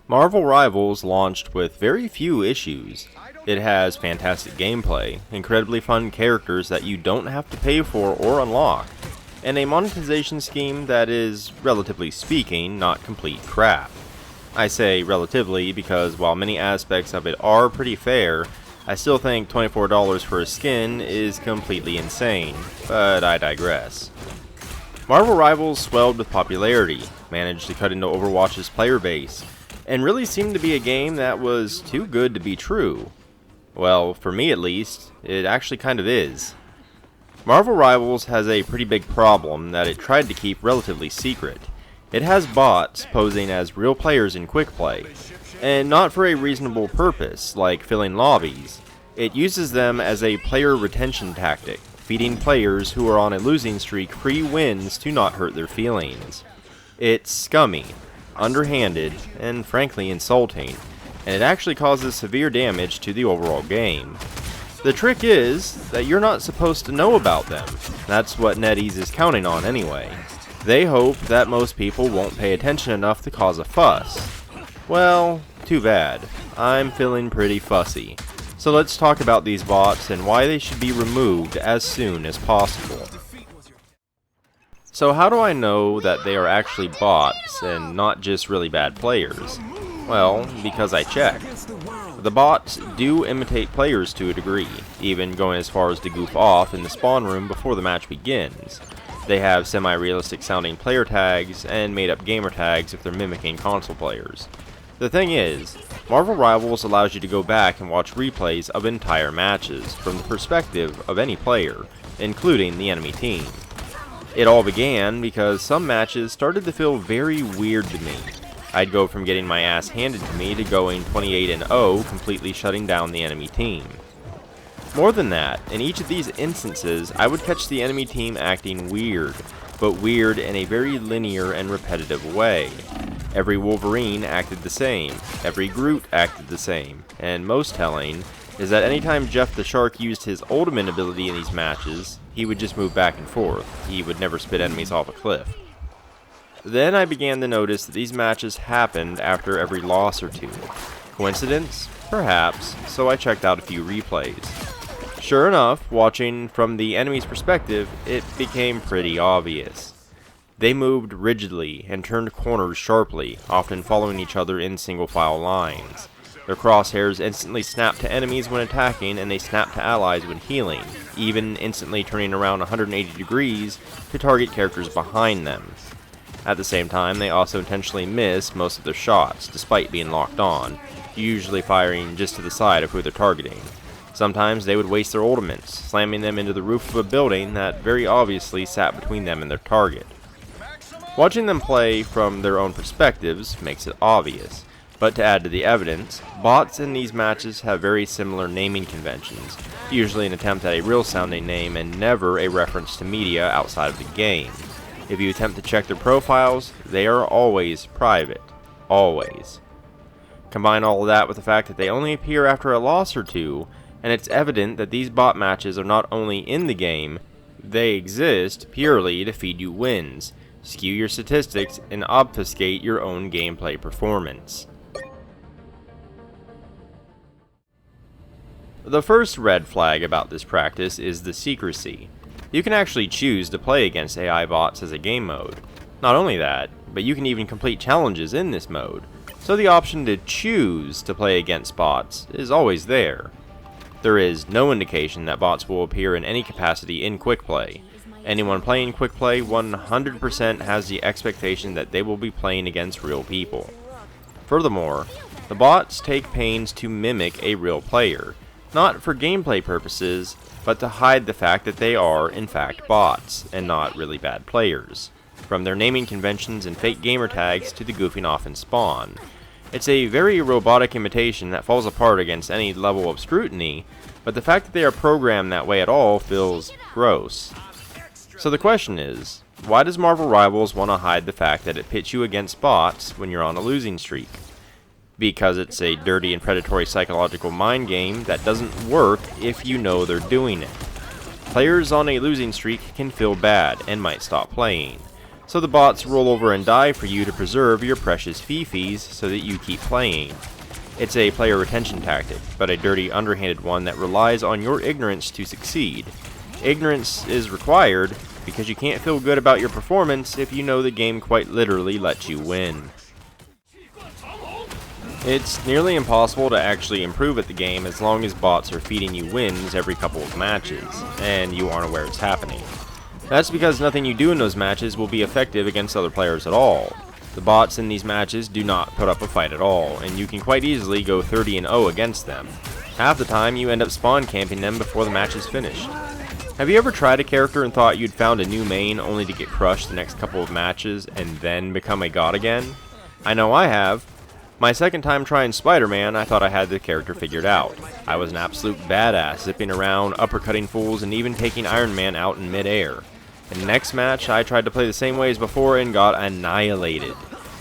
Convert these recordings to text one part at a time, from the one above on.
Marvel Rivals launched with very few issues. It has fantastic gameplay, incredibly fun characters that you don't have to pay for or unlock, and a monetization scheme that is, relatively speaking, not complete crap. I say relatively because while many aspects of it are pretty fair, I still think $24 for a skin is completely insane, but I digress. Marvel Rivals swelled with popularity, managed to cut into Overwatch's player base, and really seemed to be a game that was too good to be true. Well, for me at least, it actually kind of is. Marvel Rivals has a pretty big problem that it tried to keep relatively secret. It has bots posing as real players in Quickplay, and not for a reasonable purpose, like filling lobbies. It uses them as a player retention tactic, feeding players who are on a losing streak free wins to not hurt their feelings. It's scummy, underhanded, and frankly insulting, and it actually causes severe damage to the overall game. The trick is that you're not supposed to know about them. That's what NetEase is counting on anyway. They hope that most people won't pay attention enough to cause a fuss. Well, too bad. I'm feeling pretty fussy. So let's talk about these bots and why they should be removed as soon as possible. So how do I know that they are actually bots and not just really bad players? Well, because I checked. The bots do imitate players to a degree, even going as far as to goof off in the spawn room before the match begins. They have semi-realistic sounding player tags and made-up gamer tags if they're mimicking console players. The thing is, Marvel Rivals allows you to go back and watch replays of entire matches from the perspective of any player, including the enemy team. It all began because some matches started to feel very weird to me. I'd go from getting my ass handed to me to going 28-0, completely shutting down the enemy team. More than that, in each of these instances, I would catch the enemy team acting weird, but weird in a very linear and repetitive way. Every Wolverine acted the same, every Groot acted the same, and most telling is that anytime Jeff the Shark used his ultimate ability in these matches, he would just move back and forth. He would never spit enemies off a cliff. Then I began to notice that these matches happened after every loss or two. Coincidence? Perhaps, so I checked out a few replays. Sure enough, watching from the enemy's perspective, it became pretty obvious. They moved rigidly and turned corners sharply, often following each other in single-file lines. Their crosshairs instantly snap to enemies when attacking, and they snap to allies when healing, even instantly turning around 180 degrees to target characters behind them. At the same time, they also intentionally miss most of their shots, despite being locked on, usually firing just to the side of who they're targeting. Sometimes they would waste their ultimates, slamming them into the roof of a building that very obviously sat between them and their target. Watching them play from their own perspectives makes it obvious, but to add to the evidence, bots in these matches have very similar naming conventions, usually an attempt at a real-sounding name and never a reference to media outside of the game. If you attempt to check their profiles, they are always private. Always. Combine all of that with the fact that they only appear after a loss or two, and it's evident that these bot matches are not only in the game, they exist purely to feed you wins, skew your statistics, and obfuscate your own gameplay performance. The first red flag about this practice is the secrecy. You can actually choose to play against AI bots as a game mode. Not only that, but you can even complete challenges in this mode, so the option to choose to play against bots is always there. There is no indication that bots will appear in any capacity in Quickplay. Anyone playing Quickplay 100% has the expectation that they will be playing against real people. Furthermore, the bots take pains to mimic a real player, not for gameplay purposes, but to hide the fact that they are, in fact, bots, and not really bad players. From their naming conventions and fake gamer tags to the goofing off in spawn. It's a very robotic imitation that falls apart against any level of scrutiny, but the fact that they are programmed that way at all feels gross. So the question is, why does Marvel Rivals want to hide the fact that it pits you against bots when you're on a losing streak? Because it's a dirty and predatory psychological mind game that doesn't work if you know they're doing it. Players on a losing streak can feel bad and might stop playing. So the bots roll over and die for you to preserve your precious fifis so that you keep playing. It's a player retention tactic, but a dirty, underhanded one that relies on your ignorance to succeed. Ignorance is required because you can't feel good about your performance if you know the game quite literally lets you win. It's nearly impossible to actually improve at the game as long as bots are feeding you wins every couple of matches, and you aren't aware it's happening. That's because nothing you do in those matches will be effective against other players at all. The bots in these matches do not put up a fight at all, and you can quite easily go 30-0 against them. Half the time you end up spawn camping them before the match is finished. Have you ever tried a character and thought you'd found a new main only to get crushed the next couple of matches and then become a god again? I know I have. My second time trying Spider-Man, I thought I had the character figured out. I was an absolute badass, zipping around, uppercutting fools, and even taking Iron Man out in mid-air. In the next match, I tried to play the same way as before and got annihilated.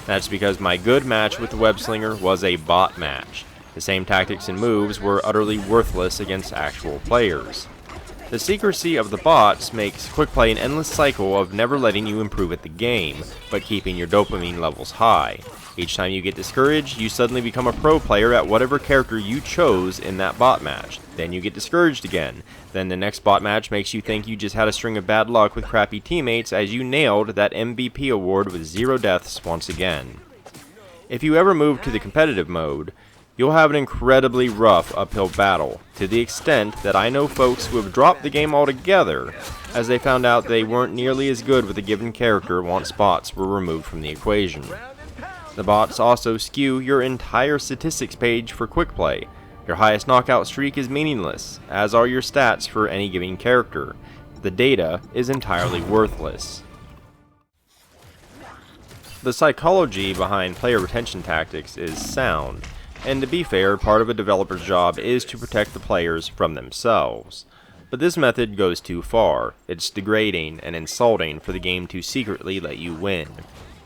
That's because my good match with the web slinger was a bot match. The same tactics and moves were utterly worthless against actual players. The secrecy of the bots makes Quickplay an endless cycle of never letting you improve at the game, but keeping your dopamine levels high. Each time you get discouraged, you suddenly become a pro player at whatever character you chose in that bot match. Then you get discouraged again. Then the next bot match makes you think you just had a string of bad luck with crappy teammates as you nailed that MVP award with 0 deaths once again. If you ever move to the competitive mode, you'll have an incredibly rough uphill battle, to the extent that I know folks who have dropped the game altogether as they found out they weren't nearly as good with a given character once bots were removed from the equation. The bots also skew your entire statistics page for Quickplay. Your highest knockout streak is meaningless, as are your stats for any given character. The data is entirely worthless. The psychology behind player retention tactics is sound, and to be fair, part of a developer's job is to protect the players from themselves. But this method goes too far. It's degrading and insulting for the game to secretly let you win.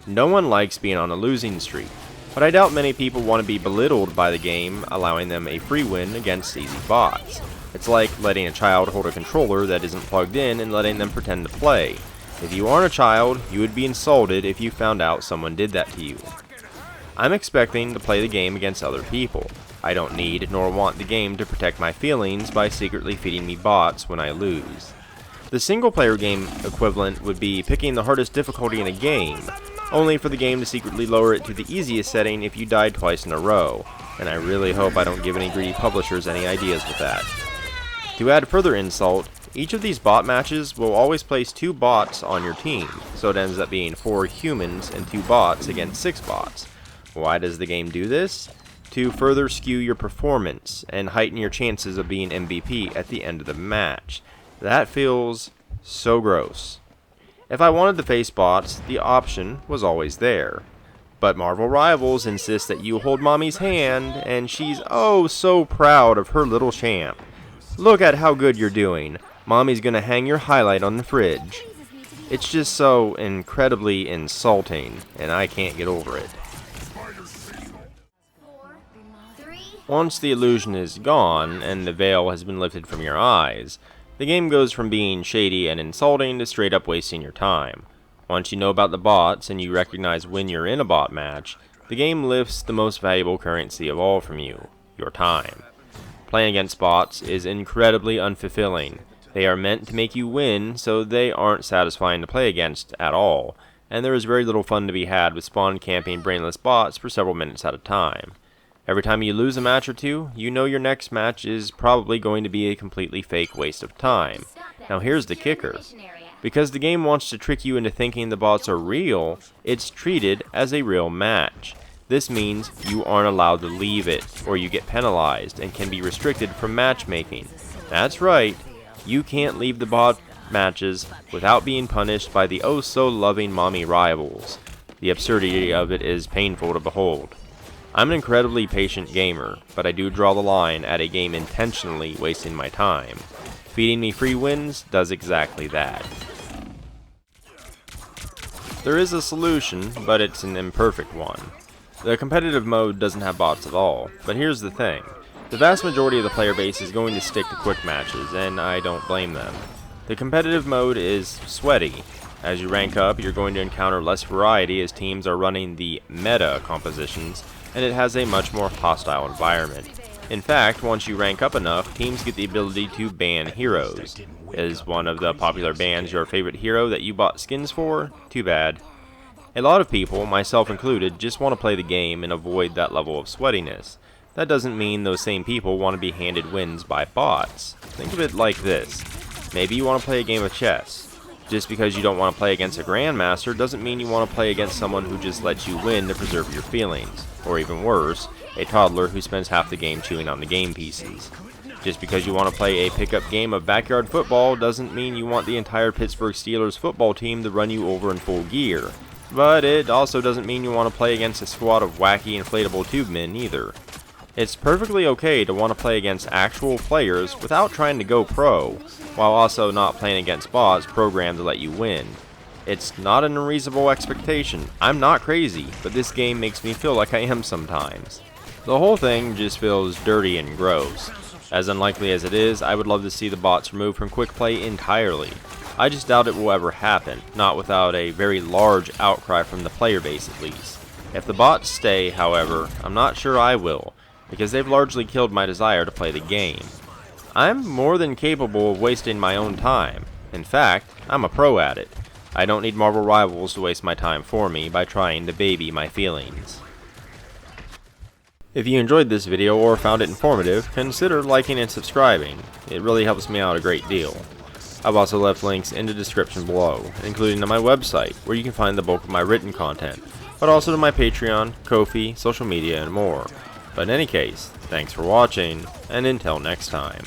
No one likes being on a losing streak, but I doubt many people want to be belittled by the game allowing them a free win against easy bots. It's like letting a child hold a controller that isn't plugged in and letting them pretend to play. If you aren't a child, you would be insulted if you found out someone did that to you. I'm expecting to play the game against other people. I don't need nor want the game to protect my feelings by secretly feeding me bots when I lose. The single player game equivalent would be picking the hardest difficulty in a game, only for the game to secretly lower it to the easiest setting if you died twice in a row, and I really hope I don't give any greedy publishers any ideas with that. To add further insult, each of these bot matches will always place 2 bots on your team, so it ends up being 4 humans and 2 bots against 6 bots. Why does the game do this? To further skew your performance and heighten your chances of being MVP at the end of the match. That feels so gross. If I wanted to face bots, the option was always there. But Marvel Rivals insists that you hold Mommy's hand, and she's oh so proud of her little champ. Look at how good you're doing. Mommy's gonna hang your highlight on the fridge. It's just so incredibly insulting, and I can't get over it. Once the illusion is gone, and the veil has been lifted from your eyes, the game goes from being shady and insulting to straight up wasting your time. Once you know about the bots and you recognize when you're in a bot match, the game lifts the most valuable currency of all from you, your time. Playing against bots is incredibly unfulfilling. They are meant to make you win, so they aren't satisfying to play against at all, and there is very little fun to be had with spawn camping brainless bots for several minutes at a time. Every time you lose a match or two, you know your next match is probably going to be a completely fake waste of time. Now here's the kicker. Because the game wants to trick you into thinking the bots are real, it's treated as a real match. This means you aren't allowed to leave it, or you get penalized and can be restricted from matchmaking. That's right, you can't leave the bot matches without being punished by the oh-so-loving mommy rivals. The absurdity of it is painful to behold. I'm an incredibly patient gamer, but I do draw the line at a game intentionally wasting my time. Feeding me free wins does exactly that. There is a solution, but it's an imperfect one. The competitive mode doesn't have bots at all, but here's the thing. The vast majority of the player base is going to stick to quick matches, and I don't blame them. The competitive mode is sweaty. As you rank up, you're going to encounter less variety as teams are running the meta compositions, and it has a much more hostile environment. In fact, once you rank up enough, teams get the ability to ban heroes. Is one of the popular bans your favorite hero that you bought skins for? Too bad. A lot of people, myself included, just want to play the game and avoid that level of sweatiness. That doesn't mean those same people want to be handed wins by bots. Think of it like this. Maybe you want to play a game of chess. Just because you don't want to play against a grandmaster doesn't mean you want to play against someone who just lets you win to preserve your feelings. Or even worse, a toddler who spends half the game chewing on the game pieces. Just because you want to play a pickup game of backyard football doesn't mean you want the entire Pittsburgh Steelers football team to run you over in full gear. But it also doesn't mean you want to play against a squad of wacky inflatable tube men either. It's perfectly okay to want to play against actual players without trying to go pro, while also not playing against bots programmed to let you win. It's not an unreasonable expectation. I'm not crazy, but this game makes me feel like I am sometimes. The whole thing just feels dirty and gross. As unlikely as it is, I would love to see the bots removed from Quickplay entirely. I just doubt it will ever happen, not without a very large outcry from the player base at least. If the bots stay, however, I'm not sure I will, because they've largely killed my desire to play the game. I'm more than capable of wasting my own time. In fact, I'm a pro at it. I don't need Marvel Rivals to waste my time for me by trying to baby my feelings. If you enjoyed this video or found it informative, consider liking and subscribing. It really helps me out a great deal. I've also left links in the description below, including to my website, where you can find the bulk of my written content, but also to my Patreon, Ko-fi, social media, and more. But in any case, thanks for watching, and until next time.